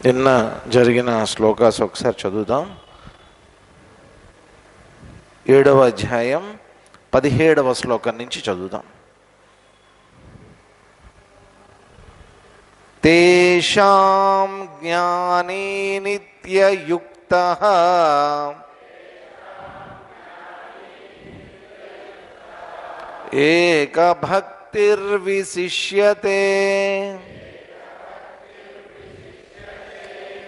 నిన్న జరిగిన శ్లోకాస్ ఒకసారి చదువుదాం. 7వ అధ్యాయం 17వ శ్లోకం నుంచి చదువుదాం. తేషాం జ్ఞానే నిత్యయుక్తః ఏకభక్తిర్విశిష్యతే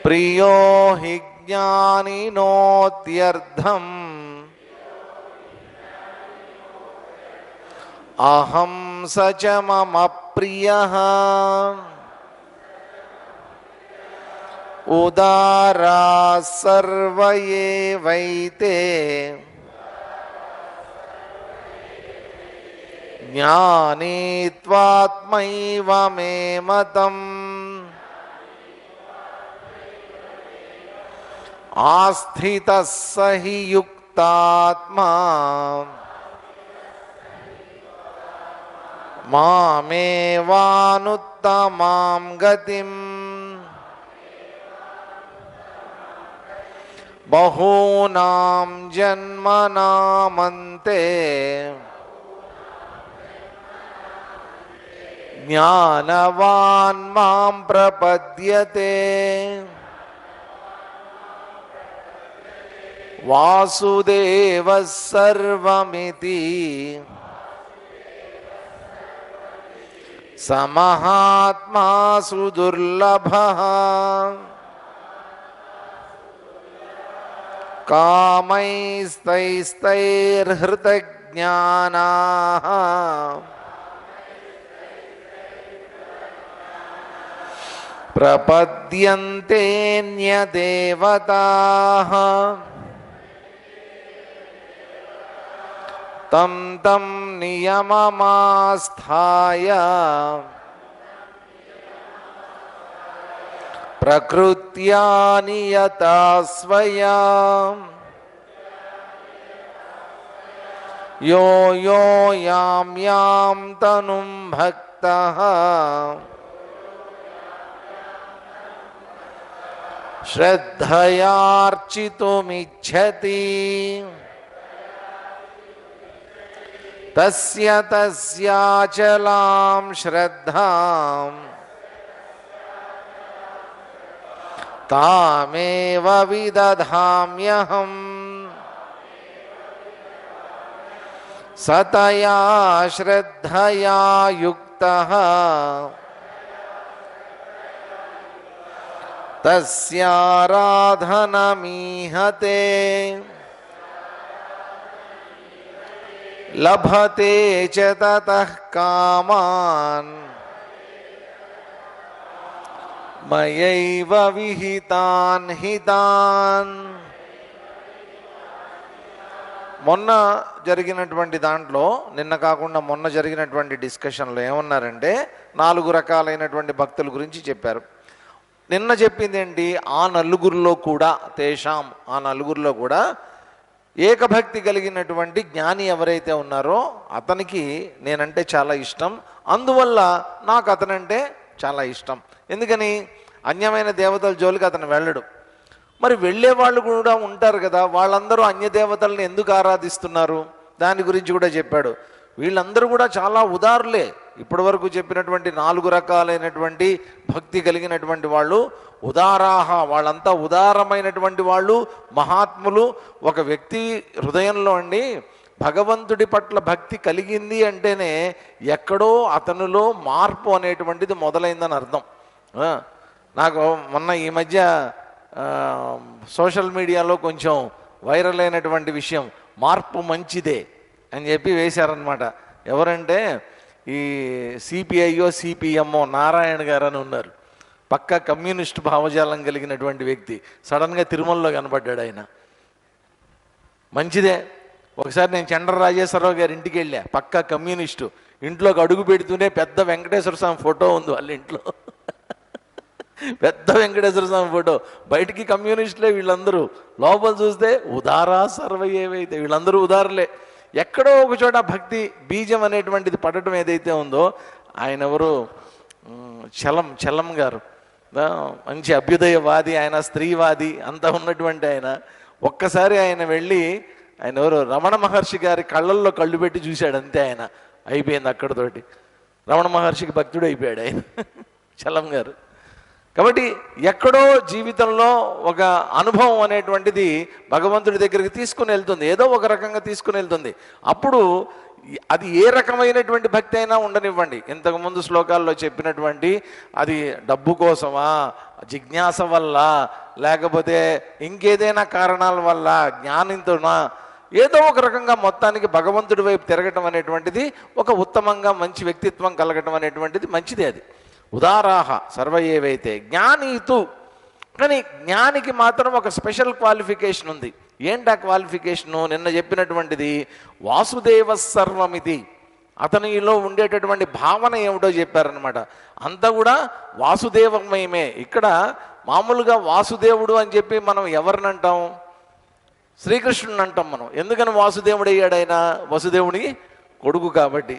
ప్రియో హి జ్ఞానినోత్యర్థం అహం స చ మమ ప్రియః ఉదారా సర్వ ఏవైతే జ్ఞానే త్వాత్మైవ మే మతం ఆస్థితః స హి యుక్తాత్మా మామేవానుత్తమాం గతిం బహూనాం జన్మనామంతే జ్ఞానవాన్ మాం ప్రపద్యతే వాసుదేవః సర్వమితి సమహాత్మా సుదుర్లభః కామైస్తైస్తైర్హృతజ్ఞానాః ప్రపద్యంతేన్యదేవతాః తం తం నియమమాస్థాయ ప్రకృత్యా నియతా స్వయా యో యో యాం యాం తనుం భక్తః శ్రద్ధయార్చితుమిచ్ఛతి తస్య తస్యాచలాం శ్రద్ధాం తామేవ విదధామ్యహం సతయా శ్రద్ధయా యుక్తః తస్యారాధనమీహతే లభతే చ తతః కామాన్ మయైవ విహితాన్ హితాన్. మొన్న జరిగినటువంటి దాంట్లో, నిన్న కాకుండా మొన్న జరిగినటువంటి డిస్కషన్లో ఏమన్నారంటే 4 రకాలైనటువంటి భక్తుల గురించి చెప్పారు. నిన్న చెప్పింది ఏంటి? ఆ నలుగురిలో కూడా తేషాం, ఆ నలుగురిలో కూడా ఏకభక్తి కలిగినటువంటి జ్ఞాని ఎవరైతే ఉన్నారో అతనికి నేనంటే చాలా ఇష్టం, అందువల్ల నాకు అతనంటే చాలా ఇష్టం. ఎందుకని? అన్యమైన దేవతల జోలికి అతను వెళ్ళడు. మరి వెళ్ళే వాళ్ళు కూడా ఉంటారు కదా, వాళ్ళందరూ అన్య దేవతల్ని ఎందుకు ఆరాధిస్తున్నారు దాని గురించి కూడా చెప్పాడు. వీళ్ళందరూ కూడా చాలా ఉదారులే. ఇప్పటి వరకు చెప్పినటువంటి 4 రకాలైనటువంటి భక్తి కలిగినటువంటి వాళ్ళు ఉదారాహ, వాళ్ళంతా ఉదారమైనటువంటి వాళ్ళు, మహాత్ములు. ఒక వ్యక్తి హృదయంలో అండి భగవంతుడి పట్ల భక్తి కలిగింది అంటేనే ఎక్కడో అతనిలో మార్పు అనేటువంటిది మొదలైందని అర్థం. నాకు మొన్న ఈ మధ్య సోషల్ మీడియాలో కొంచెం వైరల్ అయినటువంటి విషయం, మార్పు మంచిదే అని చెప్పి వేశారనమాట. ఎవరంటే ఈ సిపిఐఓ సిపిఎంఓ నారాయణ గారు అని ఉన్నారు. పక్కా కమ్యూనిస్ట్ భావజాలం కలిగినటువంటి వ్యక్తి. సడన్గా తిరుమలలో కనబడ్డాడు ఆయన. మంచిదే. ఒకసారి నేను చండ్ర రాజేశ్వరరావు గారి ఇంటికి వెళ్ళా, పక్కా కమ్యూనిస్టు. ఇంట్లోకి అడుగు పెడుతూనే పెద్ద వెంకటేశ్వర స్వామి ఫోటో ఉంది వాళ్ళ ఇంట్లో. పెద్ద వెంకటేశ్వర స్వామి ఫోటో. బయటికి కమ్యూనిస్టులే వీళ్ళందరూ, లోపల చూస్తే ఉదారా సర్వ ఏవైతే వీళ్ళందరూ ఉదారులే. ఎక్కడో ఒక చోట భక్తి బీజం అనేటువంటిది పడటం ఏదైతే ఉందో, ఆయన ఎవరు చెల్లం గారు, మంచి అభ్యుదయవాది ఆయన, స్త్రీవాది అంతా ఉన్నటువంటి ఆయన. ఒక్కసారి ఆయన వెళ్ళి ఆయన ఎవరు రమణ మహర్షి గారి కళ్ళల్లో కళ్ళు పెట్టి చూశాడు, అంతే. ఆయన అయిపోయింది అక్కడితోటి. రమణ మహర్షికి భక్తుడు అయిపోయాడు ఆయన, చలం గారు. కాబట్టి ఎక్కడో జీవితంలో ఒక అనుభవం అనేటువంటిది భగవంతుడి దగ్గరికి తీసుకుని వెళ్తుంది, ఏదో ఒక రకంగా తీసుకుని వెళ్తుంది. అప్పుడు అది ఏ రకమైనటువంటి భక్తి అయినా ఉండనివ్వండి, ఇంతకుముందు శ్లోకాల్లో చెప్పినటువంటి అది డబ్బు కోసమా, జిజ్ఞాస వల్ల, లేకపోతే ఇంకేదైనా కారణాల వల్ల, జ్ఞానంతోనా, ఏదో ఒక రకంగా మొత్తానికి భగవంతుడి వైపు తిరగటం అనేటువంటిది ఒక ఉత్తమంగా మంచి వ్యక్తిత్వం కలగటం అనేటువంటిది మంచిదే. అది ఉదారాహ సర్వ ఏవైతే జ్ఞానీతు. కానీ జ్ఞానికి మాత్రం ఒక స్పెషల్ క్వాలిఫికేషన్ ఉంది. ఏంటి ఆ క్వాలిఫికేషను? నిన్న చెప్పినటువంటిది వాసుదేవ సర్వమిది. అతనిలో ఉండేటటువంటి భావన ఏమిటో చెప్పారనమాట. అంతా కూడా వాసుదేవమయమే. ఇక్కడ మామూలుగా వాసుదేవుడు అని చెప్పి మనం ఎవరిని అంటాం? శ్రీకృష్ణుని అంటాం మనం. ఎందుకని వాసుదేవుడు అయ్యాడు? ఆయన వసుదేవుడి కొడుకు కాబట్టి.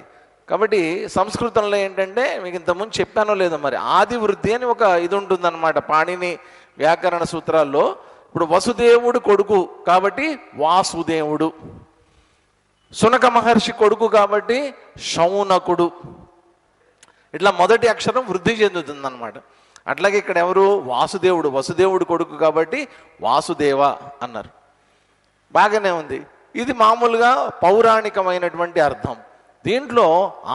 కాబట్టి సంస్కృతంలో ఏంటంటే, మీకు ఇంతకుముందు చెప్పానో లేదో మరి, ఆది వృద్ధి అని ఒక ఇది ఉంటుందన్నమాట పాణిని వ్యాకరణ సూత్రాల్లో. ఇప్పుడు వసుదేవుడు కొడుకు కాబట్టి వాసుదేవుడు, శునక మహర్షి కొడుకు కాబట్టి శౌనకుడు. ఇట్లా మొదటి అక్షరం వృద్ధి చెందుతుందన్నమాట. అట్లాగే ఇక్కడ ఎవరు? వాసుదేవుడు, వసుదేవుడు కొడుకు కాబట్టి వాసుదేవ అన్నారు. బాగానే ఉంది. ఇది మామూలుగా పౌరాణికమైనటువంటి అర్థం. దీంట్లో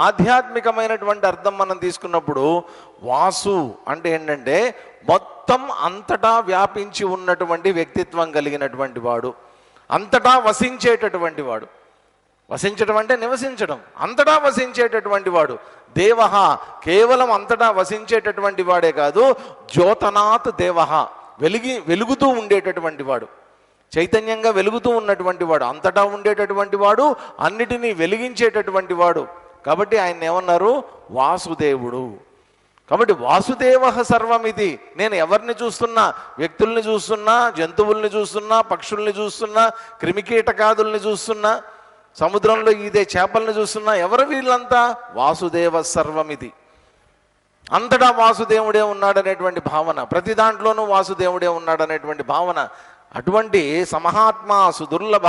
ఆధ్యాత్మికమైనటువంటి అర్థం మనం తీసుకున్నప్పుడు వాసు అంటే ఏంటంటే మొత్తం అంతటా వ్యాపించి ఉన్నటువంటి వ్యక్తిత్వం కలిగినటువంటి వాడు, అంతటా వసించేటటువంటి వాడు. వసించడం అంటే నివసించడం, అంతటా వసించేటటువంటి వాడు. దేవః కేవలం అంతటా వసించేటటువంటి వాడే కాదు, జ్యోతనాత్ దేవః వెలుగుతూ ఉండేటటువంటి వాడు, చైతన్యంగా వెలుగుతూ ఉన్నటువంటి వాడు, అంతటా ఉండేటటువంటి వాడు, అన్నిటినీ వెలిగించేటటువంటి వాడు. కాబట్టి ఆయన ఏమన్నారు? వాసుదేవుడు. కాబట్టి వాసుదేవ సర్వమిది. నేను ఎవరిని చూస్తున్నా? వ్యక్తుల్ని చూస్తున్నా, జంతువుల్ని చూస్తున్నా, పక్షుల్ని చూస్తున్నా, క్రిమికీటకాదుల్ని చూస్తున్నా, సముద్రంలో ఈదే చేపల్ని చూస్తున్నా. ఎవరు వీళ్ళంతా? వాసుదేవ సర్వమిది. అంతటా వాసుదేవుడే ఉన్నాడనేటువంటి భావన, ప్రతి దాంట్లోనూ వాసుదేవుడే ఉన్నాడనేటువంటి భావన. అటువంటి సమహాత్మా సుదుర్లభ,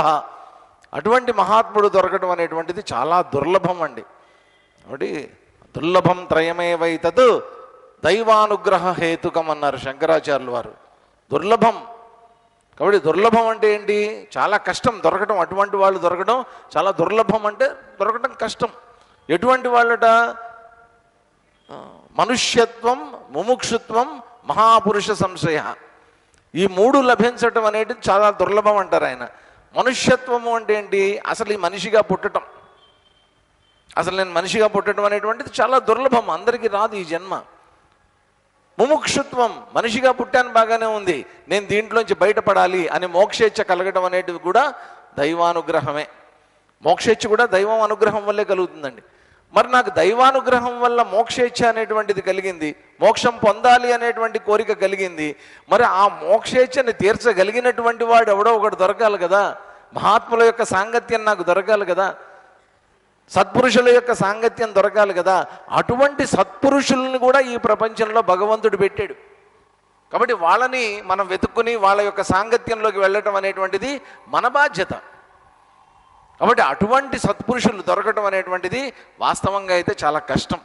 అటువంటి మహాత్ముడు దొరకడం అనేటువంటిది చాలా దుర్లభం అండి. కాబట్టి దుర్లభం త్రయమేవైతత్ దైవానుగ్రహ హేతుకం అన్నారు శంకరాచార్యులు వారు. దుర్లభం. కాబట్టి దుర్లభం అంటే ఏంటి? చాలా కష్టం దొరకటం. అటువంటి వాళ్ళు దొరకడం చాలా దుర్లభం, అంటే దొరకటం కష్టం. ఎటువంటి వాళ్ళట? మనుష్యత్వం, ముముక్షుత్వం, మహాపురుష సంశయ. ఈ మూడు లభించటం అనేది చాలా దుర్లభం అంటారు ఆయన. మనుష్యత్వము అంటే ఏంటి? అసలు ఈ మనిషిగా పుట్టడం, అసలు నేను మనిషిగా పుట్టడం అనేటువంటిది చాలా దుర్లభం, అందరికీ రాదు ఈ జన్మ. ముముక్షుత్వం, మనిషిగా పుట్టాను బాగానే ఉంది, నేను దీంట్లోంచి బయటపడాలి అని మోక్షేచ్ఛ కలగడం అనేటిది కూడా దైవానుగ్రహమే. మోక్షేచ్ఛ కూడా దైవం అనుగ్రహం వల్లే కలుగుతుందండి. మరి నాకు దైవానుగ్రహం వల్ల మోక్షేచ్ఛ అనేటువంటిది కలిగింది, మోక్షం పొందాలి అనేటువంటి కోరిక కలిగింది. మరి ఆ మోక్షేచ్ఛని తీర్చగలిగినటువంటి వాడు ఎవడో ఒకడు దొరకాలి కదా. మహాత్ముల యొక్క సాంగత్యం నాకు దొరకాలి కదా, సత్పురుషుల యొక్క సాంగత్యం దొరకాలి కదా. అటువంటి సత్పురుషుల్ని కూడా ఈ ప్రపంచంలో భగవంతుడు పెట్టాడు. కాబట్టి వాళ్ళని మనం వెతుక్కుని వాళ్ళ యొక్క సాంగత్యంలోకి వెళ్ళటం అనేటువంటిది మన బాధ్యత. కాబట్టి అటువంటి సత్పురుషులు దొరకటం అనేటువంటిది వాస్తవంగా అయితే చాలా కష్టం.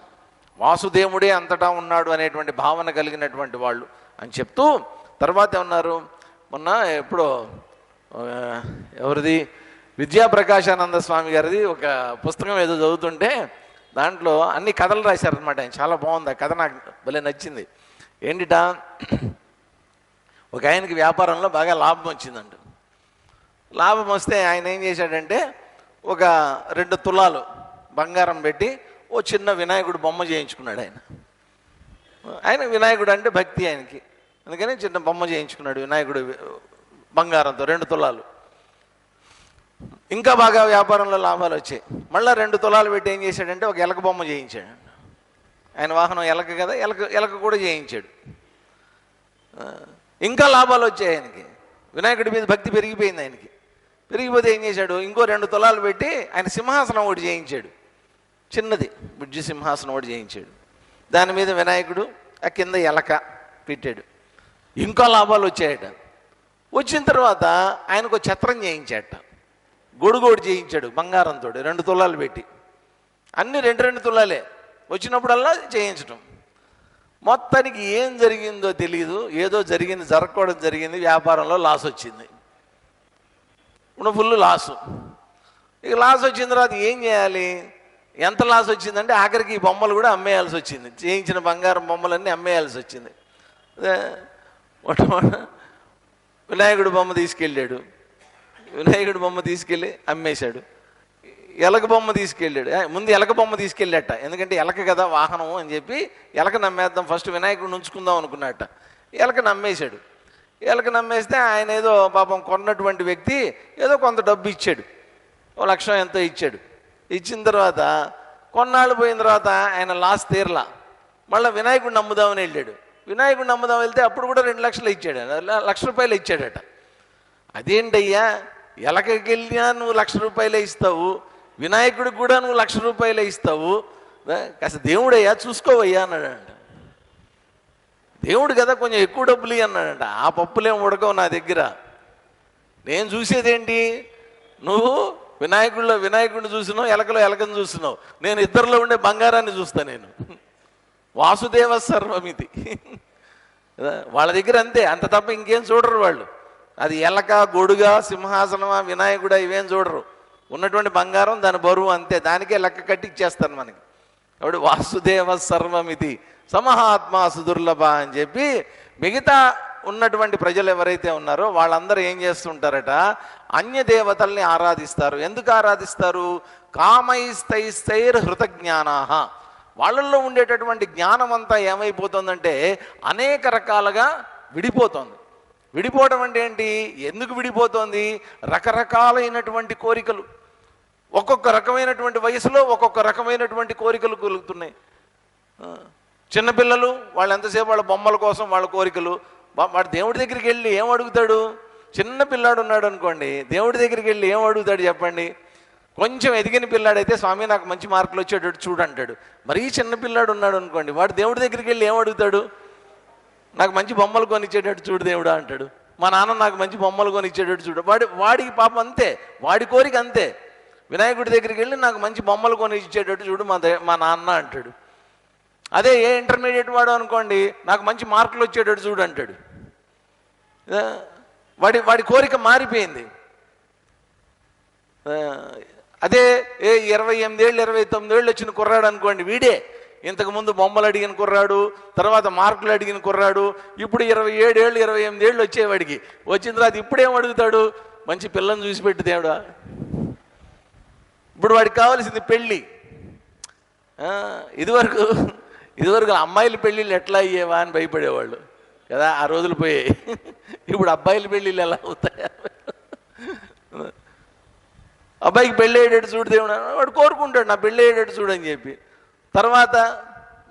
వాసుదేవుడే అంతటా ఉన్నాడు అనేటువంటి భావన కలిగినటువంటి వాళ్ళు అని చెప్తూ తర్వాత ఏమన్నారు? మొన్న ఎప్పుడో ఎవరిది, విద్యాప్రకాశానంద స్వామి గారిది ఒక పుస్తకం ఏదో చదువుతుంటే దాంట్లో అన్ని కథలు రాశారనమాట. ఆయన చాలా బాగుంది ఆ కథ, నాకు భలే నచ్చింది. ఏంటిట, ఒక ఆయనకి వ్యాపారంలో బాగా లాభం వచ్చిందంట. లాభం వస్తే ఆయన ఏం చేశాడంటే ఒక 2 తులాలు బంగారం పెట్టి ఓ చిన్న వినాయకుడు బొమ్మ చేయించుకున్నాడు. ఆయన వినాయకుడు అంటే భక్తి ఆయనకి, అందుకని చిన్న బొమ్మ చేయించుకున్నాడు వినాయకుడు బంగారంతో 2 తులాలు. ఇంకా బాగా వ్యాపారంలో లాభాలు వచ్చాయి. మళ్ళీ 2 తులాలు పెట్టి ఏం చేశాడంటే ఒక ఎలక బొమ్మ చేయించాడు. ఆయన వాహనం ఎలక కదా, ఎలక కూడా చేయించాడు. ఇంకా లాభాలు వచ్చాయి ఆయనకి, వినాయకుడి మీద భక్తి పెరిగిపోయింది ఆయనకి. పెరిగిపోతే ఏం చేశాడు, ఇంకో 2 తులాలు పెట్టి ఆయన సింహాసనం ఒకటి చేయించాడు, చిన్నది బుజ్జి సింహాసనం ఒకటి చేయించాడు. దాని మీద వినాయకుడు, ఆ కింద ఎలక పెట్టాడు. ఇంకా లాభాలు వచ్చాయట. వచ్చిన తర్వాత ఆయనకు ఛత్రం చేయించాట, గొడుగోడు చేయించాడు బంగారంతో 2 తులాలు పెట్టి. అన్నీ 2 తులాలే, వచ్చినప్పుడల్లా చేయించటం. మొత్తానికి ఏం జరిగిందో తెలియదు, ఏదో జరిగింది, జరగకూడదు జరిగింది, వ్యాపారంలో లాస్ వచ్చింది. ఇప్పుడు ఫుల్ లాసు. ఇక లాస్ వచ్చిన తర్వాత ఏం చేయాలి? ఎంత లాస్ వచ్చిందంటే ఆఖరికి ఈ బొమ్మలు కూడా అమ్మేయాల్సి వచ్చింది, చేయించిన బంగారం బొమ్మలన్నీ అమ్మేయాల్సి వచ్చింది. వినాయకుడు బొమ్మ తీసుకెళ్ళాడు, వినాయకుడు బొమ్మ తీసుకెళ్ళి అమ్మేశాడు. ఎలక బొమ్మ తీసుకెళ్ళాడు, ముందు ఎలక బొమ్మ తీసుకెళ్ళాట, ఎందుకంటే ఎలక కదా వాహనం అని చెప్పి ఎలక నమ్మేద్దాం, ఫస్ట్ వినాయకుడిని ఉంచుకుందాం అనుకున్నట్ట. ఎలక నమ్మేశాడు. ఎలక నమ్మేస్తే ఆయన ఏదో పాపం కొన్నటువంటి వ్యక్తి ఏదో కొంత డబ్బు ఇచ్చాడు, 1 లక్షం ఎంతో ఇచ్చాడు. ఇచ్చిన తర్వాత కొన్నాళ్ళు పోయిన తర్వాత ఆయన లాస్ తీరలా, మళ్ళీ వినాయకుడిని నమ్ముదామని వెళ్ళాడు. వినాయకుడిని నమ్ముదాం వెళ్తే అప్పుడు కూడా 2 లక్షలు ఇచ్చాడు, 1 లక్ష రూపాయలు ఇచ్చాడట. అదేంటయ్యా, ఎలకకి వెళ్ళినా నువ్వు 1 లక్ష రూపాయలే ఇస్తావు, వినాయకుడికి కూడా నువ్వు 1 లక్ష రూపాయలే ఇస్తావు, కాస్త దేవుడయ్యా చూసుకోవయ్యా అన్నాడంట. దేవుడు కదా కొంచెం ఎక్కువ డబ్బులు అన్నాడంట. ఆ పప్పులేం ఉడకవు నా దగ్గర, నేను చూసేదేంటి, నువ్వు వినాయకుడిని చూసినావు, ఎలకను చూసినావు, నేను ఇద్దరిలో ఉండే బంగారాన్ని చూస్తా. నేను వాసుదేవ సర్వమితి. వాళ్ళ దగ్గర అంతే, అంత తప్ప ఇంకేం చూడరు వాళ్ళు. అది ఎలక, గొడుగ, సింహాసనమా, వినాయకుడా ఇవేం చూడరు. ఉన్నటువంటి బంగారం దాని బరువు అంతే, దానికే లెక్క కట్టి ఇచ్చేస్తాను మనకి. కాబట్టి వాసుదేవ సర్వమితి సమహాత్మా సుదుర్లభ అని చెప్పి మిగతా ఉన్నటువంటి ప్రజలు ఎవరైతే ఉన్నారో వాళ్ళందరూ ఏం చేస్తుంటారట, అన్య దేవతల్ని ఆరాధిస్తారు. ఎందుకు ఆరాధిస్తారు? కామైస్తైస్తైర్ హృతజ్ఞానాః. వాళ్ళల్లో ఉండేటటువంటి జ్ఞానం అంతా ఏమైపోతుందంటే అనేక రకాలుగా విడిపోతుంది. విడిపోవడం అంటే ఏంటి? ఎందుకు విడిపోతుంది? రకరకాలైనటువంటి కోరికలు, ఒక్కొక్క రకమైనటువంటి వయసులో ఒక్కొక్క రకమైనటువంటి కోరికలు కలుగుతున్నాయి. చిన్నపిల్లలు వాళ్ళు ఎంతసేపు వాళ్ళ బొమ్మల కోసం వాళ్ళ కోరికలు. వాడు దేవుడి దగ్గరికి వెళ్ళి ఏం అడుగుతాడు? చిన్న పిల్లాడు ఉన్నాడు అనుకోండి, దేవుడి దగ్గరికి వెళ్ళి ఏం అడుగుతాడు చెప్పండి? కొంచెం ఎదిగిన పిల్లాడైతే స్వామి నాకు మంచి మార్కులు వచ్చేటట్టు చూడంటాడు. మరీ చిన్న పిల్లాడు ఉన్నాడు అనుకోండి, వాడు దేవుడి దగ్గరికి వెళ్ళి ఏం అడుగుతాడు? నాకు మంచి బొమ్మలు కొనిచ్చేటట్టు చూడు దేవుడా అంటాడు. మా నాన్న నాకు మంచి బొమ్మలు కొనిచ్చేటట్టు చూడు. వాడికి పాపం అంతే, వాడి కోరిక అంతే. వినాయకుడి దగ్గరికి వెళ్ళి నాకు మంచి బొమ్మలు కొనిచ్చేటట్టు చూడు మా నాన్న అంటాడు. అదే ఏ ఇంటర్మీడియట్ వాడు అనుకోండి, నాకు మంచి మార్కులు వచ్చేటట్టు చూడు అంటాడు. వాడి కోరిక మారిపోయింది. అదే 28 ఏళ్ళు 29 ఏళ్ళు వచ్చిన కుర్రాడు అనుకోండి, వీడే ఇంతకుముందు బొమ్మలు అడిగిన కుర్రాడు, తర్వాత మార్కులు అడిగిన కుర్రాడు, ఇప్పుడు 27 ఏళ్ళు 28 ఏళ్ళు వచ్చేవాడికి వచ్చిన తర్వాత ఇప్పుడేం అడుగుతాడు? మంచి పిల్లని చూసి పెట్టు దేవుడా. ఇప్పుడు వాడికి కావాల్సింది పెళ్ళి. ఇదివరకు అమ్మాయిల పెళ్ళిళ్ళు ఎట్లా అయ్యేవా అని భయపడేవాళ్ళు కదా, ఆ రోజులు పోయాయి. ఇప్పుడు అబ్బాయిల పెళ్ళిళ్ళు ఎలా అవుతాయా? అబ్బాయికి పెళ్ళి అయ్యేటట్టు చూడు దేవుడు, వాడు కోరుకుంటాడు నా పెళ్ళి అయ్యేటట్టు చూడు అని చెప్పి. తర్వాత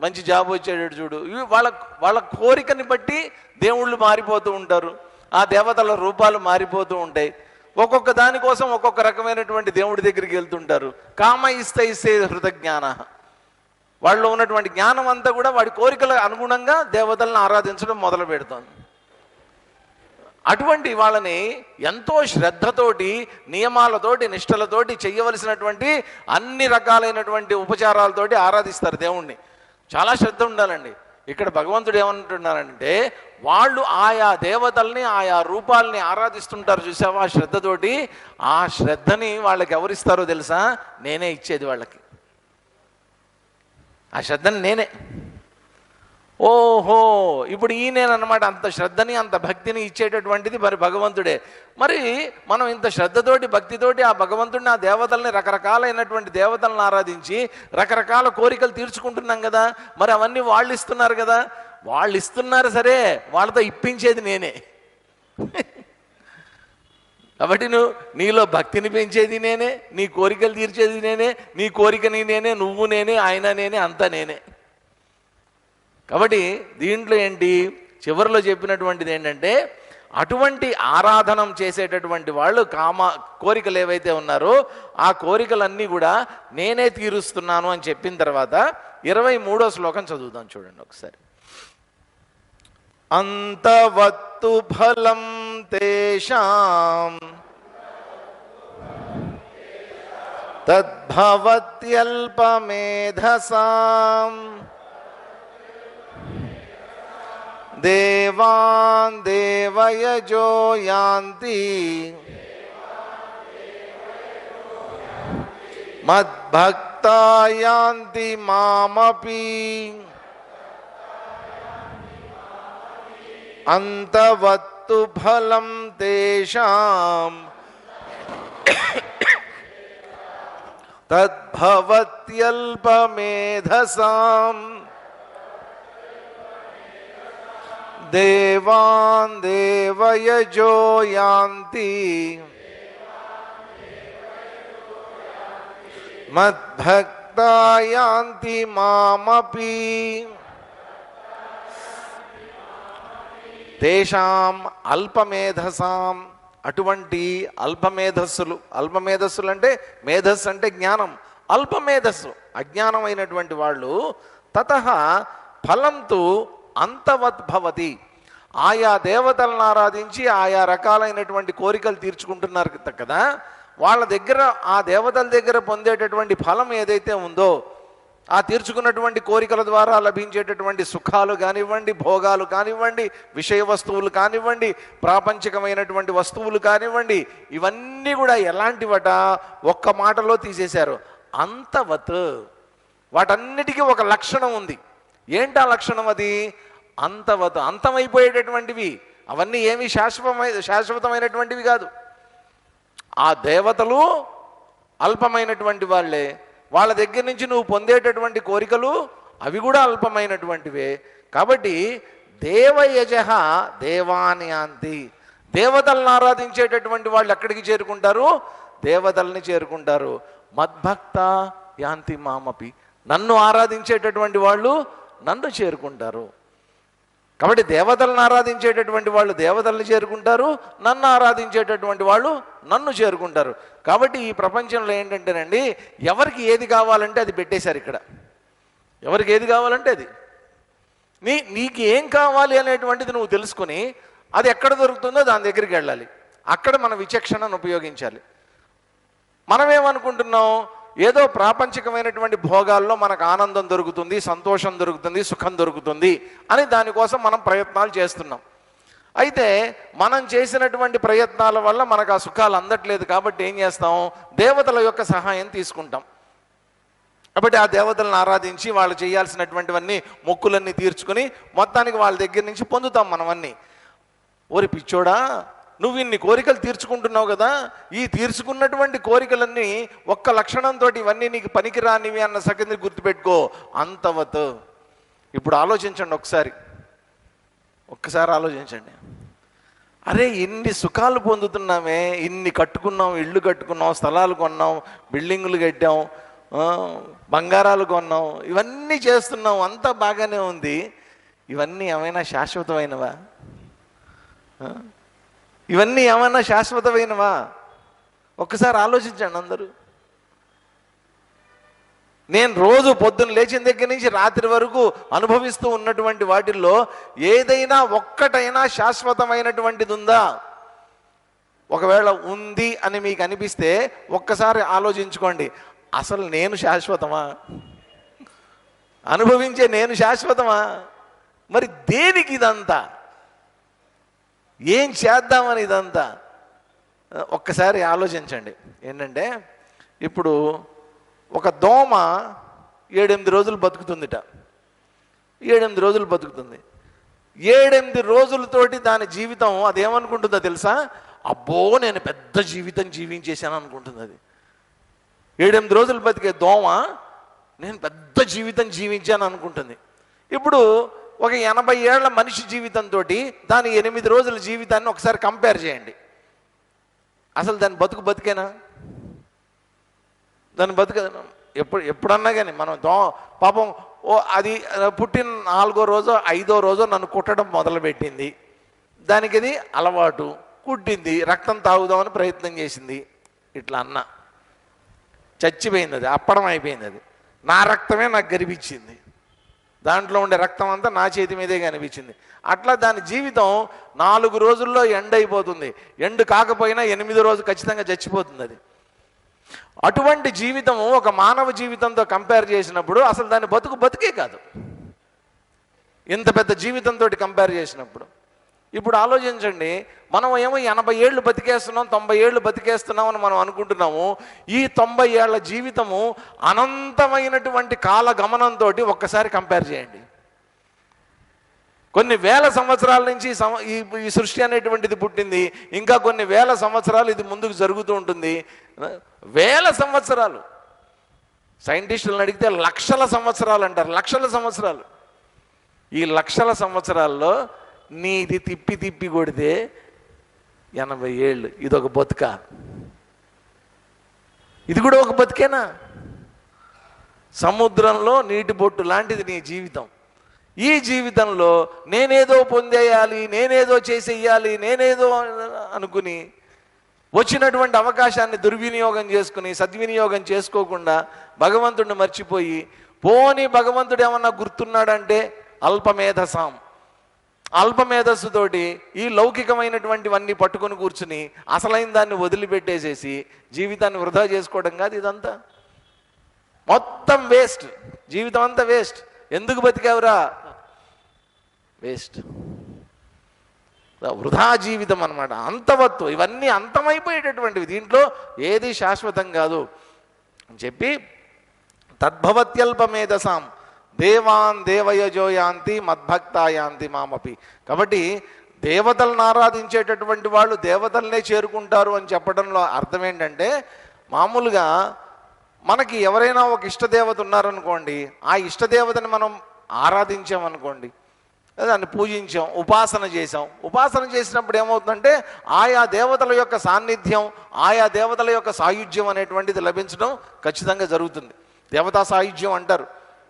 మంచి జాబ్ వచ్చేటట్టు చూడు. ఇవి వాళ్ళ కోరికని బట్టి దేవుళ్ళు మారిపోతూ ఉంటారు, ఆ దేవతల రూపాలు మారిపోతూ ఉంటాయి. ఒక్కొక్క దానికోసం ఒక్కొక్క రకమైనటువంటి దేవుడి దగ్గరికి వెళ్తుంటారు. కామైస్తైస్తే హృతజ్ఞాన. వాళ్ళు ఉన్నటువంటి జ్ఞానం అంతా కూడా వాడి కోరికల అనుగుణంగా దేవతలను ఆరాధించడం మొదలు పెడుతోంది. అటువంటి వాళ్ళని ఎంతో శ్రద్ధతోటి, నియమాలతోటి, నిష్టలతోటి, చెయ్యవలసినటువంటి అన్ని రకాలైనటువంటి ఉపచారాలతోటి ఆరాధిస్తారు దేవుణ్ణి. చాలా శ్రద్ధ ఉండాలండి. ఇక్కడ భగవంతుడు ఏమంటున్నారంటే, వాళ్ళు ఆయా దేవతల్ని ఆయా రూపాలని ఆరాధిస్తుంటారు చూసావా ఆ శ్రద్ధతోటి. ఆ శ్రద్ధని వాళ్ళకి ఎవరిస్తారో తెలుసా? నేనే ఇచ్చేది వాళ్ళకి. ఆ శ్రద్ధని నేనే. ఓహో, ఇప్పుడు ఈయనేనమాట అంత శ్రద్ధని అంత భక్తిని ఇచ్చేటటువంటిది మరి భగవంతుడే. మరి మనం ఇంత శ్రద్ధతోటి భక్తితోటి ఆ భగవంతుడిని, ఆ దేవతల్ని, రకరకాలైనటువంటి దేవతలను ఆరాధించి రకరకాల కోరికలు తీర్చుకుంటున్నాం కదా. మరి అవన్నీ వాళ్ళు ఇస్తున్నారు కదా. వాళ్ళు ఇస్తున్నారు సరే, వాళ్ళతో ఇప్పించేది నేనే. కాబట్టి నీలో భక్తిని పెంచేది నేనే, నీ కోరికలు తీర్చేది నేనే, నీ కోరికని నేనే, నువ్వు నేనే, ఆయన నేనే, అంతా నేనే. కాబట్టి దీంట్లో ఏంటి, చివరిలో చెప్పినటువంటిది ఏంటంటే, అటువంటి ఆరాధనం చేసేటటువంటి వాళ్ళు కోరికలు ఏవైతే ఉన్నారో ఆ కోరికలన్నీ కూడా నేనే తీరుస్తున్నాను అని చెప్పిన తర్వాత 23వ శ్లోకం చదువుదాం చూడండి ఒకసారి. అంతవత్తు ఫలం తేషాం తద్భవత్యల్పమేధసాం దేవాన్ దేవయజో యాంతి మద్భక్తా యాంతి మామపి అంతవత్తు ఫలం తేషాం తద్భవత్యల్పమేధసాం దేవాన్ దేవయజో యాంతి మద్భక్తా యాంతి మామపి తేషాం అల్పమేధసాం అటువంటి అల్పమేధస్సులు అంటే మేధస్సు అంటే జ్ఞానం, అల్పమేధస్సు అజ్ఞానమైనటువంటి వాళ్ళు తతః ఫలంతు అంతవత్ భవతి. ఆయా దేవతలను ఆరాధించి ఆయా రకాలైనటువంటి కోరికలు తీర్చుకుంటున్నారు కదా, వాళ్ళ దగ్గర ఆ దేవతల దగ్గర పొందేటటువంటి ఫలం ఏదైతే ఉందో, ఆ తీర్చుకున్నటువంటి కోరికల ద్వారా లభించేటటువంటి సుఖాలు కానివ్వండి, భోగాలు కానివ్వండి, విషయ వస్తువులు కానివ్వండి, ప్రాపంచికమైనటువంటి వస్తువులు కానివ్వండి, ఇవన్నీ కూడా ఎలాంటివట ఒక్క మాటలో తీసేశారు. అంతవత్. వాటన్నిటికీ ఒక లక్షణం ఉంది. ఏంటా లక్షణం? అది అంతవత్, అంతమైపోయేటటువంటివి. అవన్నీ ఏమీ శాశ్వతమైనటువంటివి కాదు. ఆ దేవతలు అల్పమైనటువంటి వాళ్ళే, వాళ్ళ దగ్గర నుంచి నువ్వు పొందేటటువంటి కోరికలు అవి కూడా అల్పమైనటువంటివే. కాబట్టి దేవయజ దేవాని యాంతి. దేవతలను ఆరాధించేటటువంటి వాళ్ళు ఎక్కడికి చేరుకుంటారు? దేవతల్ని చేరుకుంటారు. మద్భక్త యాంతి మామపి. నన్ను ఆరాధించేటటువంటి వాళ్ళు నన్ను చేరుకుంటారు. కాబట్టి దేవతలను ఆరాధించేటటువంటి వాళ్ళు దేవతల్ని చేరుకుంటారు, నన్ను ఆరాధించేటటువంటి వాళ్ళు నన్ను చేరుకుంటారు. కాబట్టి ఈ ప్రపంచంలో ఏంటంటేనండి, ఎవరికి ఏది కావాలంటే అది పెట్టేశారు ఇక్కడ. ఎవరికి ఏది కావాలంటే అది. నీకు ఏం కావాలి అనేటువంటిది నువ్వు తెలుసుకుని అది ఎక్కడ దొరుకుతుందో దాని దగ్గరికి వెళ్ళాలి. అక్కడ మన విచక్షణను ఉపయోగించాలి. మనమేమనుకుంటున్నాం, ఏదో ప్రాపంచికమైనటువంటి భోగాల్లో మనకు ఆనందం దొరుకుతుంది, సంతోషం దొరుకుతుంది, సుఖం దొరుకుతుంది అని దానికోసం మనం ప్రయత్నాలు చేస్తున్నాం. అయితే మనం చేసినటువంటి ప్రయత్నాల వల్ల మనకు ఆ సుఖాలు అందట్లేదు. కాబట్టి ఏం చేస్తాం? దేవతల యొక్క సహాయం తీసుకుంటాం. కాబట్టి ఆ దేవతలను ఆరాధించి వాళ్ళు చేయాల్సినటువంటివన్నీ మొక్కులన్నీ తీర్చుకుని మొత్తానికి వాళ్ళ దగ్గర నుంచి పొందుతాం మనమన్నీ. ఓరి పిచ్చోడా, నువ్వు ఇన్ని కోరికలు తీర్చుకుంటున్నావు కదా, ఈ తీర్చుకున్నటువంటి కోరికలన్నీ ఒక్క లక్షణంతో ఇవన్నీ నీకు పనికిరానివి అన్న సంగతిని గుర్తుపెట్టుకో. అంతవత్. ఇప్పుడు ఆలోచించండి ఒక్కసారి ఆలోచించండి. అరే, ఇన్ని సుఖాలు పొందుతున్నామే, ఇన్ని కట్టుకున్నాం, ఇళ్ళు కట్టుకున్నాం, స్థలాలు కొన్నాం, బిల్డింగులు కట్టాం, బంగారాలు కొన్నాం, ఇవన్నీ చేస్తున్నాం, అంతా బాగానే ఉంది. ఇవన్నీ ఏమైనా శాశ్వతమైనవా? ఇవన్నీ ఏమైనా శాశ్వతమైనవా? ఒక్కసారి ఆలోచించండి అందరూ. నేను రోజు పొద్దున్న లేచిన దగ్గర నుంచి రాత్రి వరకు అనుభవిస్తూ ఉన్నటువంటి వాటిల్లో ఏదైనా ఒక్కటైనా శాశ్వతమైనటువంటిది ఉందా? ఒకవేళ ఉంది అని మీకు అనిపిస్తే ఒక్కసారి ఆలోచించుకోండి. అసలు నేను శాశ్వతమా? అనుభవించే నేను శాశ్వతమా? మరి దేనికి ఇదంతా? ఏం చేద్దామని ఇదంతా? ఒక్కసారి ఆలోచించండి. ఏంటంటే, ఇప్పుడు ఒక దోమ 7-8 రోజులు బతుకుతుందిట. 7-8 రోజులు బతుకుతుంది. 7-8 రోజులతోటి దాని జీవితం అదేమనుకుంటుందో తెలుసా? అబ్బో, నేను పెద్ద జీవితం జీవించేశాను అనుకుంటుంది. అది 7-8 రోజులు బతికే దోమ నేను పెద్ద జీవితం జీవించాను అనుకుంటుంది. ఇప్పుడు ఒక 80 ఏళ్ల మనిషి జీవితంతో దాని 8 రోజుల జీవితాన్ని ఒకసారి కంపేర్ చేయండి. అసలు దాని బతికేనా? దాని ఎప్పుడన్నా కానీ మనం పాపం అది పుట్టిన 4వ రోజో 5వ రోజో నన్ను కుట్టడం మొదలుపెట్టింది. దానికి అది అలవాటు, కుట్టింది, రక్తం తాగుదామని ప్రయత్నం చేసింది. ఇట్లా అన్న చచ్చిపోయింది, అది అప్పడం అయిపోయింది. అది నా రక్తమే నాకు గరిపించింది. దాంట్లో ఉండే రక్తం అంతా నా చేతి మీదే కనిపించింది. అట్లా దాని జీవితం 4 రోజుల్లో ఎండ్ అయిపోతుంది. ఎండ్ కాకపోయినా 8వ రోజు ఖచ్చితంగా చచ్చిపోతుంది అది. అటువంటి జీవితము ఒక మానవ జీవితంతో కంపేర్ చేసినప్పుడు అసలు దాని బతుకే కాదు, ఇంత పెద్ద జీవితంతో కంపేర్ చేసినప్పుడు. ఇప్పుడు ఆలోచించండి, మనం ఏమో 80 ఏళ్ళు బతికేస్తున్నాం, 90 ఏళ్ళు బతికేస్తున్నాం అని మనం అనుకుంటున్నాము. ఈ 90 ఏళ్ల జీవితము అనంతమైనటువంటి కాల గమనంతో ఒక్కసారి కంపేర్ చేయండి. కొన్ని వేల సంవత్సరాల నుంచి ఈ సృష్టి అనేటువంటిది పుట్టింది. ఇంకా కొన్ని వేల సంవత్సరాలు ఇది ముందుకు జరుగుతూ ఉంటుంది. వేల సంవత్సరాలు, సైంటిస్టులను అడిగితే లక్షల సంవత్సరాలు అంటారు, లక్షల సంవత్సరాలు. ఈ లక్షల సంవత్సరాల్లో నీది తిప్పి తిప్పి కొడితే 80 ఏళ్ళు. ఇదొక బతుక? ఇది కూడా ఒక బతికేనా? సముద్రంలో నీటి బొట్టు లాంటిది నీ జీవితం. ఈ జీవితంలో నేనేదో పొందేయాలి, నేనేదో చేసేయాలి, నేనేదో అనుకుని వచ్చినటువంటి అవకాశాన్ని దుర్వినియోగం చేసుకుని సద్వినియోగం చేసుకోకుండా భగవంతుడిని మర్చిపోయి, పోని భగవంతుడు ఏమన్నా గుర్తున్నాడంటే అల్పమేధసాం, అల్పమేధస్సుతోటి ఈ లౌకికమైనటువంటివన్నీ పట్టుకొని కూర్చుని అసలైన దాన్ని వదిలిపెట్టేసేసి జీవితాన్ని వృధా చేసుకోవడం కాదు ఇదంతా. మొత్తం వేస్ట్, జీవితం అంతా వేస్ట్. ఎందుకు బతికావురా? వేస్ట్, వృధా జీవితం అన్నమాట. అంతవత్తు, ఇవన్నీ అంతమైపోయేటటువంటివి, దీంట్లో ఏది శాశ్వతం కాదు అని చెప్పి తద్భవత్యల్పమేధసాం దేవాన్ దేవయజోయాంతి మద్భక్తాయాంతి మామపి. కాబట్టి దేవతలను ఆరాధించేటటువంటి వాళ్ళు దేవతలనే చేరుకుంటారు అని చెప్పడంలో అర్థం ఏంటంటే, మామూలుగా మనకి ఎవరైనా ఒక ఇష్టదేవత ఉన్నారనుకోండి, ఆ ఇష్టదేవతని మనం ఆరాధించామనుకోండి, దాన్ని పూజించాం, ఉపాసన చేసాం. ఉపాసన చేసినప్పుడు ఏమవుతుందంటే ఆయా దేవతల యొక్క సాన్నిధ్యం, ఆయా దేవతల యొక్క సాయుధ్యం అనేటువంటిది లభించడం ఖచ్చితంగా జరుగుతుంది. దేవతా సాయుధ్యం అంటారు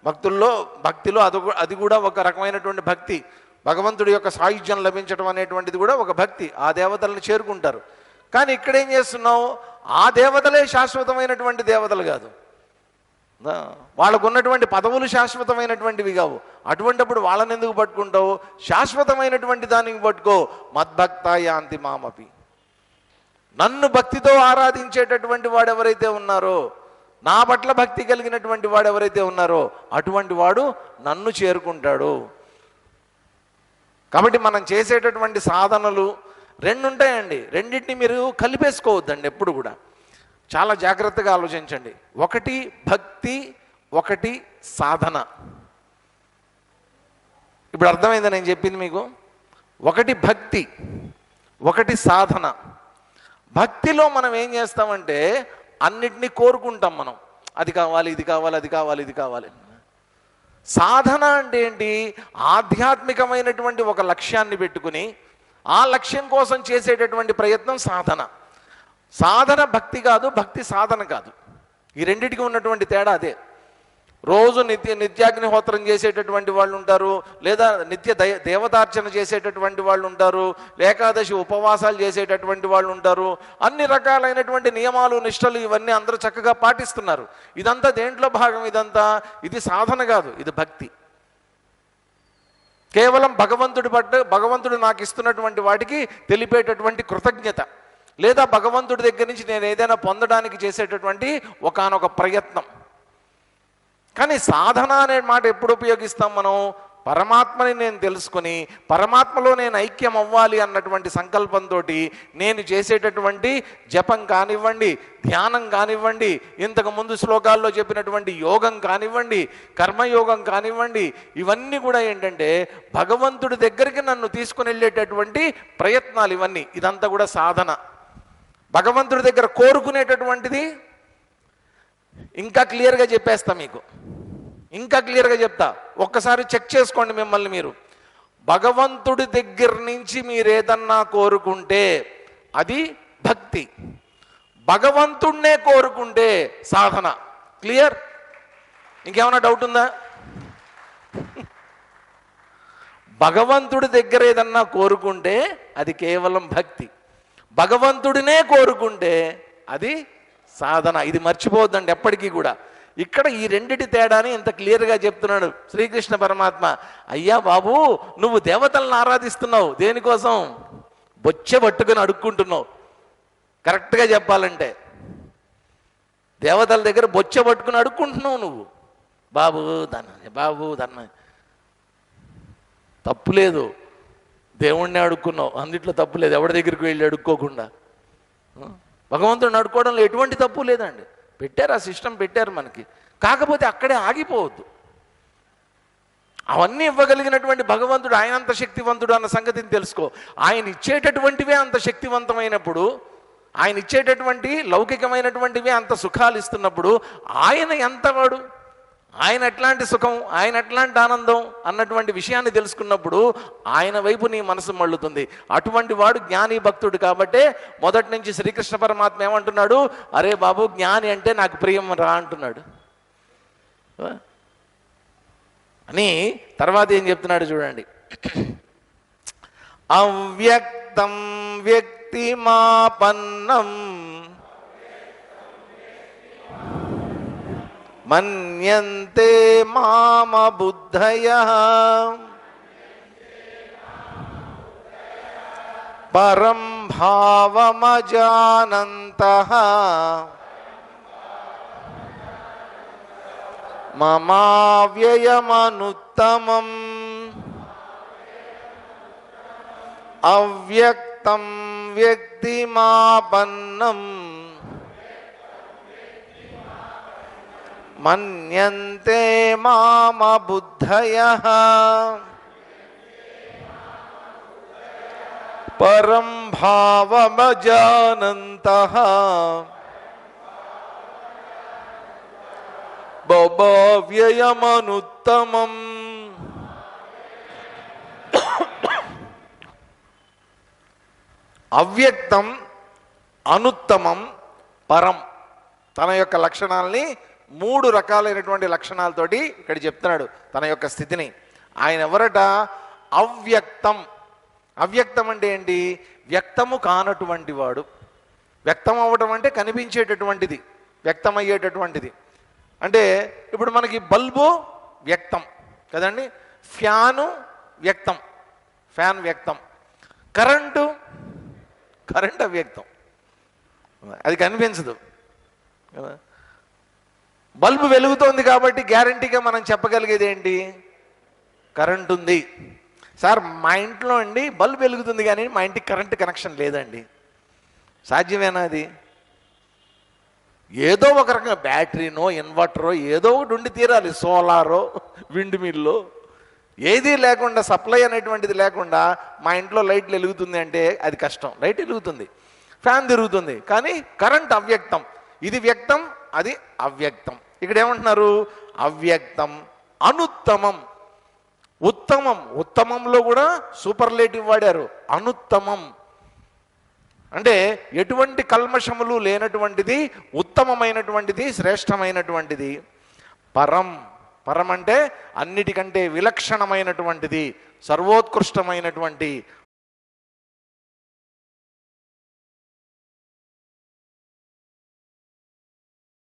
భక్తిలో అది కూడా ఒక రకమైనటువంటి భక్తి. భగవంతుడి యొక్క సాయుధ్యం లభించడం అనేటువంటిది కూడా ఒక భక్తి. ఆ దేవతలను చేరుకుంటారు. కానీ ఇక్కడ ఏం చేస్తున్నావు, ఆ దేవతలే శాశ్వతమైనటువంటి దేవతలు కాదు, వాళ్ళకు ఉన్నటువంటి పదవులు శాశ్వతమైనటువంటివి కావు. అటువంటిప్పుడు వాళ్ళని ఎందుకు పట్టుకుంటావు? శాశ్వతమైనటువంటి దానికి పట్టుకో. మద్భక్తాయాంతి మామపి. నన్ను భక్తితో ఆరాధించేటటువంటి వాడు ఎవరైతే ఉన్నారో, నా పట్ల భక్తి కలిగినటువంటి వాడు ఎవరైతే ఉన్నారో అటువంటి వాడు నన్ను చేరుకుంటాడు. కాబట్టి మనం చేసేటటువంటి సాధనలు 2 ఉంటాయండి. రెండింటిని మీరు కలిపేసుకోవద్దండి ఎప్పుడు కూడా. చాలా జాగ్రత్తగా ఆలోచించండి. ఒకటి భక్తి, ఒకటి సాధన. ఇప్పుడు అర్థమైందా నేను చెప్పింది మీకు? ఒకటి భక్తి, ఒకటి సాధన. భక్తిలో మనం ఏం చేస్తామంటే అన్నిటినీ కోరుకుంటాం మనం, అది కావాలి, ఇది కావాలి, అది కావాలి, ఇది కావాలి. సాధన అంటే ఏంటి? ఆధ్యాత్మికమైనటువంటి ఒక లక్ష్యాన్ని పెట్టుకుని ఆ లక్ష్యం కోసం చేసేటటువంటి ప్రయత్నం సాధన. సాధన భక్తి కాదు, భక్తి సాధన కాదు. ఈ రెండిటికి ఉన్నటువంటి తేడా అదే. రోజు నిత్యాగ్నిహోత్రం చేసేటటువంటి వాళ్ళు ఉంటారు, లేదా నిత్య దేవతార్చన చేసేటటువంటి వాళ్ళు ఉంటారు, ఏకాదశి ఉపవాసాలు చేసేటటువంటి వాళ్ళు ఉంటారు. అన్ని రకాలైనటువంటి నియమాలు, నిష్టలు ఇవన్నీ అందరూ చక్కగా పాటిస్తున్నారు. ఇదంతా దేంట్లో భాగం? ఇది సాధన కాదు, ఇది భక్తి. కేవలం భగవంతుడు నాకు ఇస్తున్నటువంటి వాటికి తెలిపేటటువంటి కృతజ్ఞత, లేదా భగవంతుడి దగ్గర నుంచి నేను ఏదైనా పొందడానికి చేసేటటువంటి ఒకానొక ప్రయత్నం. కానీ సాధన అనే మాట ఎప్పుడు ఉపయోగిస్తాం మనం? పరమాత్మని నేను తెలుసుకొని పరమాత్మలో నేను ఐక్యం అవ్వాలి అన్నటువంటి సంకల్పంతో నేను చేసేటటువంటి జపం కానివ్వండి, ధ్యానం కానివ్వండి, ఇంతకుముందు శ్లోకాల్లో చెప్పినటువంటి యోగం కానివ్వండి, కర్మయోగం కానివ్వండి, ఇవన్నీ కూడా ఏంటంటే భగవంతుడి దగ్గరికి నన్ను తీసుకుని వెళ్ళేటటువంటి ప్రయత్నాలు ఇవన్నీ. ఇదంతా కూడా సాధన. భగవంతుడి దగ్గర కోరుకునేటటువంటిది ఇంకా క్లియర్గా చెప్పేస్తా మీకు, ఇంకా క్లియర్గా చెప్తా. ఒక్కసారి చెక్ చేసుకోండి మిమ్మల్ని మీరు. భగవంతుడి దగ్గర నుంచి మీరు ఏదన్నా కోరుకుంటే అది భక్తి, భగవంతుడినే కోరుకుంటే సాధన. క్లియర్? ఇంకేమైనా డౌట్ ఉందా? భగవంతుడి దగ్గర ఏదన్నా కోరుకుంటే అది కేవలం భక్తి, భగవంతుడినే కోరుకుంటే అది సాధన. ఇది మర్చిపోవద్దండి ఎప్పటికీ కూడా. ఇక్కడ ఈ రెండిటి తేడాని ఇంత క్లియర్గా చెప్తున్నాడు శ్రీకృష్ణ పరమాత్మ. అయ్యా బాబు, నువ్వు దేవతలను ఆరాధిస్తున్నావు దేనికోసం? బొచ్చె పట్టుకుని అడుక్కుంటున్నావు. కరెక్ట్గా చెప్పాలంటే దేవతల దగ్గర బొచ్చె పట్టుకుని అడుక్కుంటున్నావు నువ్వు. బాబు ధన్మని, బాబు ధన్మని. తప్పు లేదు, దేవుణ్ణి అడుక్కున్నావు, అందుట్లో తప్పు లేదు. ఎవరి దగ్గరికి వెళ్ళి అడుక్కోకుండా భగవంతుడిని అడుక్కోవడంలో ఎటువంటి తప్పు లేదండి. పెట్టారు, ఆ సిస్టమ్ పెట్టారు మనకి. కాకపోతే అక్కడే ఆగిపోవద్దు. అవన్నీ ఇవ్వగలిగినటువంటి భగవంతుడు ఆయన అంత శక్తివంతుడు అన్న సంగతిని తెలుసుకో. ఆయన ఇచ్చేటటువంటివే అంత శక్తివంతమైనప్పుడు, ఆయన ఇచ్చేటటువంటి లౌకికమైనటువంటివే అంత సుఖాలు ఇస్తున్నప్పుడు ఆయన ఎంతవాడు, ఆయన ఎట్లాంటి సుఖం, ఆయన ఎట్లాంటి ఆనందం అన్నటువంటి విషయాన్ని తెలుసుకున్నప్పుడు ఆయన వైపు నీ మనసు మళ్ళుతుంది. అటువంటి వాడు జ్ఞాని భక్తుడు. కాబట్టే మొదటి నుంచి శ్రీకృష్ణ పరమాత్మ ఏమంటున్నాడు? అరే బాబు, జ్ఞాని అంటే నాకు ప్రియం రా అంటున్నాడు అని. తర్వాత ఏం చెప్తున్నాడు చూడండి. అవ్యక్తం వ్యక్తిమాపన్నం మన్యంతే మామ బుద్ధయః పరం భావమజానంతః మమావ్యయమనుత్తమం అవ్యక్తం వ్యక్తిమాపన్నం మన్యంతే మామ బుద్ధయః పరం భావమజానంతః మమావ్యయమనుత్తమం. అవ్యక్తం, అనుత్తమం, పరం. తన యొక్క లక్షణాలని 3 రకాలైనటువంటి లక్షణాలతోటి ఇక్కడ చెప్తున్నాడు తన యొక్క స్థితిని. ఆయన ఎవరట? అవ్యక్తం. అవ్యక్తం అంటే ఏంటి? వ్యక్తము కానటువంటి వాడు. వ్యక్తం అవ్వటం అంటే కనిపించేటటువంటిది, వ్యక్తమయ్యేటటువంటిది. అంటే ఇప్పుడు మనకి బల్బు వ్యక్తం కదండి, ఫ్యాను వ్యక్తం, ఫ్యాన్ వ్యక్తం. కరెంటు అవ్యక్తం, అది కనిపించదు కదా. బల్బు వెలుగుతోంది కాబట్టి గ్యారంటీగా మనం చెప్పగలిగేది ఏంటి? కరెంట్ ఉంది. సార్ మా ఇంట్లో అండి బల్బు వెలుగుతుంది కానీ మా ఇంటికి కరెంట్ కనెక్షన్ లేదండి. సాధ్యమేనా అది? ఏదో ఒక రకంగా బ్యాటరీనో ఇన్వర్టరో ఏదో ఒకటి ఉండి తీరాలి, సోలారో విండ్ మిల్లో. ఏదీ లేకుండా, సప్లై అనేటువంటిది లేకుండా మా ఇంట్లో లైట్లు వెలుగుతుంది అంటే అది కష్టం. లైట్ వెలుగుతుంది, ఫ్యాన్ తిరుగుతుంది, కానీ కరెంట్ అవ్యక్తం. ఇది వ్యక్తం, అది అవ్యక్తం. ఇక్కడ ఏమంటున్నారు? అవ్యక్తం, అనుత్తమం, ఉత్తమం. ఉత్తమంలో కూడా సూపర్లేటివ్ వాడారు. అనుత్తమం అంటే ఎటువంటి కల్మషములు లేనటువంటిది, ఉత్తమమైనటువంటిది, శ్రేష్టమైనటువంటిది. పరం, పరం అంటే అన్నిటికంటే విలక్షణమైనటువంటిది, సర్వోత్కృష్టమైనటువంటి,